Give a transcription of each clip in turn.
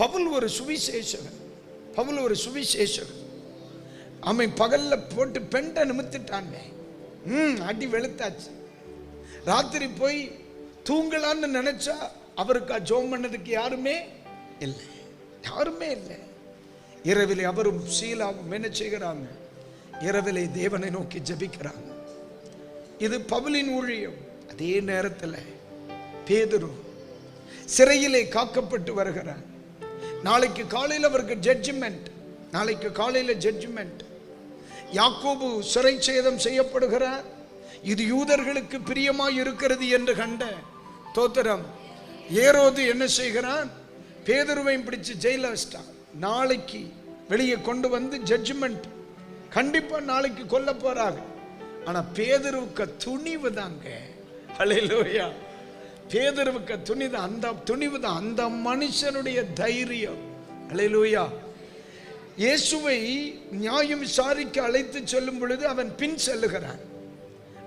பவுல் ஒரு சுவிசேஷகன். பவுல் ஒரு சுவிசேஷகன். அவன் பகல்ல போட்டு பெண்டை நிமித்திட்டான். அடி வெளுத்தாச்சு. ராத்திரி போய் தூங்கலான்னு நினைச்சா அவருக்கு ஜோம் பண்ணதுக்கு யாருமே இல்லை, யாருமே இல்லை. இரவிலே அவரும் சீலாவும் என்ன செய்கிறாங்க? இரவிலே தேவனை நோக்கி ஜெபிக்கிறாங்க. இது பவுலின் ஊழியம். அதே நேரத்தில் பேதுரு சிறையிலே காக்கப்பட்டு வருகிறார். நாளைக்கு காலையில் அவருக்கு ஜட்ஜ்மெண்ட். நாளைக்கு காலையில் ஜட்ஜ்மெண்ட். யாக்கோபு சிறை சேதம் செய்யப்படுகிறார். இது யூதர்களுக்கு பிரியமாய் இருக்கிறது என்று கண்ட தோத்திரம் ஏரோது என்ன செய்கிறான்? பேதுருவை பிடிச்சு ஜெயில வச்சிட்டான். நாளைக்கு வெளியே கொண்டு வந்து ஜட்ஜ்மெண்ட். கண்டிப்பா நாளைக்கு கொல்ல போறாங்க. ஆனா பேதுருவுக்கு துணிவு தாங்க. ஹல்லேலூயா. பேதுருவுக்கு துணிதான். அந்த துணிவு தான் அந்த மனுஷனுடைய தைரியம். ஹல்லேலூயா. இயேசுவை நியாயம் விசாரிக்க அழைத்து செல்லும் பொழுது அவன் பின் செல்லுகிறான்.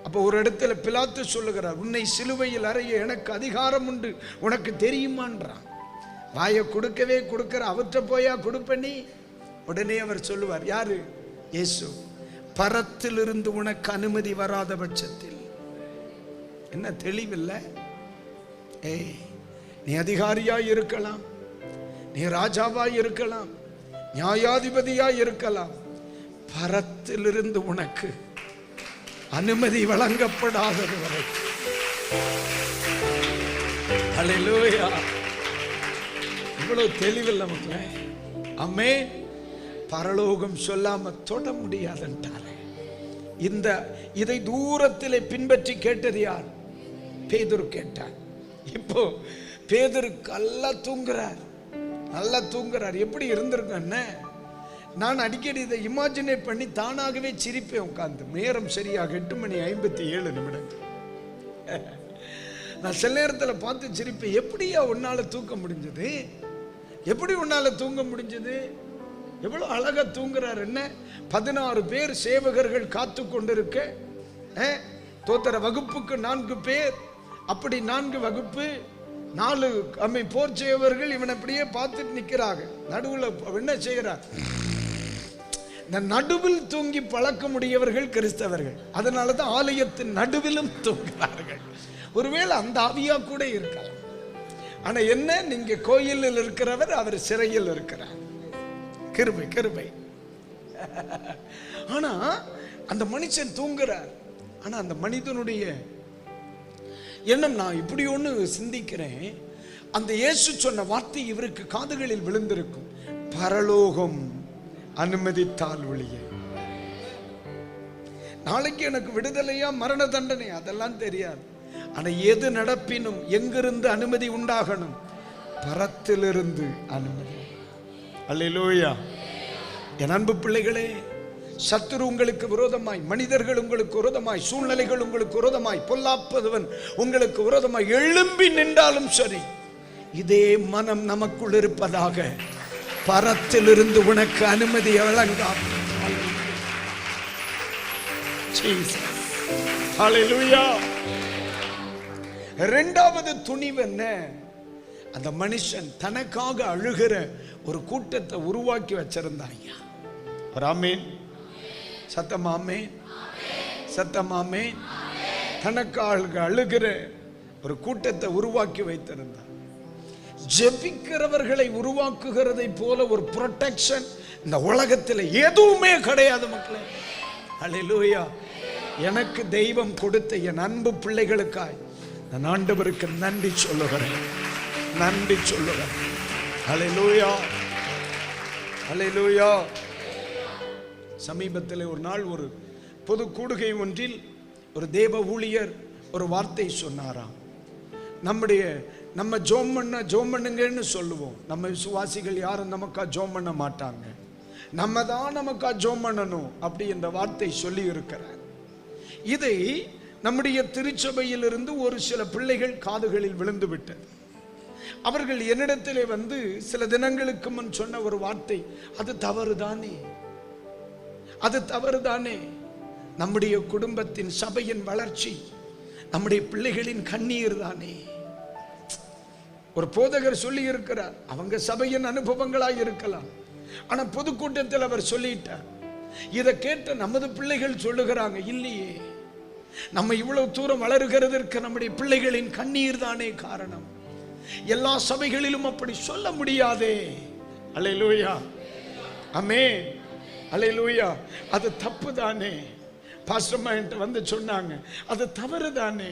அப்போ ஒரு இடத்துல பிலாத்து சொல்லுகிறார், உன்னை சிலுவையில் அறைய எனக்கு அதிகாரம் உண்டு, உனக்கு தெரியுமான்றான். வாயை கொடுக்கவே கொடுக்கிற அவற்றை போயா கொடுப்பனி? உடனே அவர் சொல்லுவார், யாரு? இயேசு, பரத்திலிருந்து உனக்கு அனுமதி வராத பட்சத்தில். என்ன தெளிவில்லை? ஏய், நீ அதிகாரியாய் இருக்கலாம், நீ ராஜாவாய் இருக்கலாம், நியாயாதிபதியாய் இருக்கலாம், பரத்திலிருந்து உனக்கு அனுமதி வழங்கப்படாதது வரை. ஹல்லேலூயா. இவ்வளவு தெளிவில்லை மக்களே. ஆமென். பரலோகம் சொல்லாம தொட முடியாதுன்றாரு. இதை தூரத்திலே பின்பற்றி கேட்டது யார்? பேதுரு கேட்டார். இப்போ பேதுரு நல்லா தூங்குறார், நல்லா தூங்குறார். எப்படி இருந்திருக்கேன்னு நான் அடிக்கடி இதை இமேஜினேட் பண்ணி தானாகவே சிரிப்பேன் உட்கார்ந்து. நேரம் சரியாக 8:57. நான் சில நேரத்தில் பார்த்து சிரிப்பேன். எப்படியா உன்னால தூக்க முடிஞ்சது? எப்படி உன்னால தூங்க முடிஞ்சது? எவ்வளவு அழகா தூங்குறார். என்ன 16 பேர் சேவகர்கள் காத்து கொண்டிருக்க, தோத்தர வகுப்புக்கு 4 பேர், அப்படி 4 வகுப்பு, 4 போர் செய்வர்கள் இவன் அப்படியே பார்த்துட்டு நிற்கிறாங்க. நடுவில் என்ன செய்கிறார்? இந்த நடுவில் தூங்கி பழக்க முடியவர்கள் கிறிஸ்தவர்கள். அதனால தான் ஆலயத்தின் நடுவிலும் தூங்குகிறார்கள். ஒருவேளை அந்த ஆவியா கூட இருக்கலாம். ஆனா என்ன, நீங்க கோயிலில் இருக்கிறவர், அவர் சிறையில் இருக்கிறார். கிருபை கிருபை. ஆனா அந்த மனுஷன் தூங்குறார். ஆனா அந்த மனிதனுடைய எண்ணம், நான் இப்படி ஒண்ணு சிந்திக்கிறேன், அந்த இயேசு சொன்ன வார்த்தை இவருக்கு காதுகளில் விழுந்திருக்கும். பரலோகம் அனுமதித்தால் ஒழிய. நாளைக்கு எனக்கு விடுதலையா மரண தண்டனை அதெல்லாம் தெரியாது. ஆனா எது நடப்பினும் எங்கிருந்து அனுமதி உண்டாகணும்? பரத்திலிருந்து அனுமதி. அல்லேலூயா. என் அன்பு பிள்ளைகளே, சத்துரு உங்களுக்கு விரோதமாய், மனிதர்கள் உங்களுக்கு விரோதமாய், சூழ்நிலைகள் உங்களுக்கு விரோதமாய், பொல்லாப்பவன் உங்களுக்கு விரோதமாய் எழும்பி நின்றாலும் சரி, இதே மனம் நமக்குள் இருப்பதாக, பரத்திலிருந்து உனக்கு அனுமதி வழங்காம். இரண்டாவது துணிவு என்ன? அந்த மனுஷன் தனக்காக அழுகிற ஒரு கூட்டத்தை உருவாக்கி வச்சிருந்தாங்க. ஆமென். சத்தமாமே, சத்தமாமே. தனக்காக அழுகிற ஒரு கூட்டத்தை உருவாக்கி வைத்திருந்தார். ஜெபிக்கிறவர்களை உருவாக்குகிறதை போல ஒரு ப்ரொடெக்ஷன் இந்த உலகத்தில் எதுவுமே கிடையாது மக்களே. அல்லேலூயா. எனக்கு தெய்வம் கொடுத்த என் அன்பு பிள்ளைகளுக்காய் நான் ஆண்டவருக்கு நன்றி சொல்லுகிறேன், நன்றி சொல்லுகிறேன். அல்லேலூயா, அல்லேலூயா. சமீபத்தில் ஒரு நாள் ஒரு பொது கூடுகை ஒன்றில் ஒரு தேவ ஊழியர் ஒரு வார்த்தை சொன்னாராம். நம்ம ஜோம் பண்ணுங்கன்னு சொல்லுவோம். நம்ம விசுவாசிகள் யாரும் நமக்கா ஜோம் பண்ண மாட்டாங்க, நம்ம தான் நமக்கா ஜோம் பண்ணணும் அப்படி என்ற வார்த்தை சொல்லி இருக்கிறார். இதை நம்முடைய திருச்சபையிலிருந்து ஒரு சில பிள்ளைகள் காதுகளில் விழுந்து விட்டது. அவர்கள் என்னிடத்திலே வந்து சில தினங்களுக்கு முன் சொன்ன ஒரு வார்த்தை, அது தவறுதானே, அது தவறுதானே. நம்முடைய குடும்பத்தின் சபையின் வளர்ச்சி நம்முடைய பிள்ளைகளின் கண்ணீர் தானே. ஒரு போதகர் சொல்லி இருக்கிறார், அவங்க சபையின் அனுபவங்களாய் இருக்கலாம், ஆனா பொதுக்கூட்டத்தில் அவர் சொல்லிட்டார். இதை கேட்ட நமது பிள்ளைகள் சொல்லுகிறாங்க, இல்லையே, நம்ம இவ்வளவு தூரம் வளருகிறதற்கு நம்முடைய பிள்ளைகளின் கண்ணீர் தானே காரணம். எல்லா சபைகளிலும் அப்படி சொல்ல முடியாதே. அல்லேலூயா, ஆமென், அல்லேலூயா. அது தப்பு தானே. பாஸ்டர் அம்மா என்கிட்ட வந்து சொன்னாங்க, அது தவறு தானே.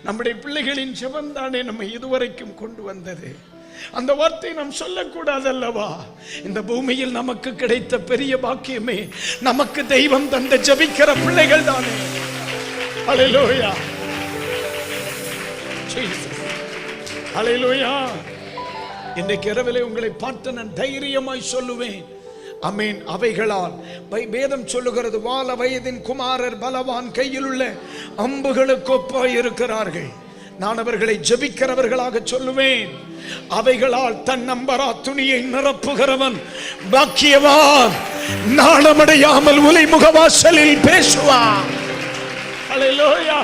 நம்முடைய பிள்ளைகளின் ஜெபம் தானே நம்ம இதுவரைக்கும் கொண்டு வந்தது. அந்த வார்த்தை நாம் சொல்லக்கூடாது அல்லவா? இந்த பூமியில் நமக்கு கிடைத்த பெரிய பாக்கியமே நமக்கு தெய்வம் தந்த ஜெபிக்கிற பிள்ளைகள் தானே. அல்லேலூயா, ஜீசஸ், அல்லேலூயா. இன்றைக்கு இரவிலே உங்களை பார்த்து நான் தைரியமாய் சொல்லுவேன், ஆமென். அவைகளால் வேதம் சொல்லுகிறது, வால வயதின் குமாரர் பலவான் கையில் உள்ள அம்புகளுக்கு ஒப்பாய் இருக்கிறார்கள். நான் அவர்களை ஜெபிக்கிறவர்களாக சொல்லுவேன். அவைகளால் தன் நம்பரா துணியை நிரப்புகிறவன் பாக்கியவான். நாணமடையாமல் உலை முகவாசலில் பேசுவான். அல்லேலூயா.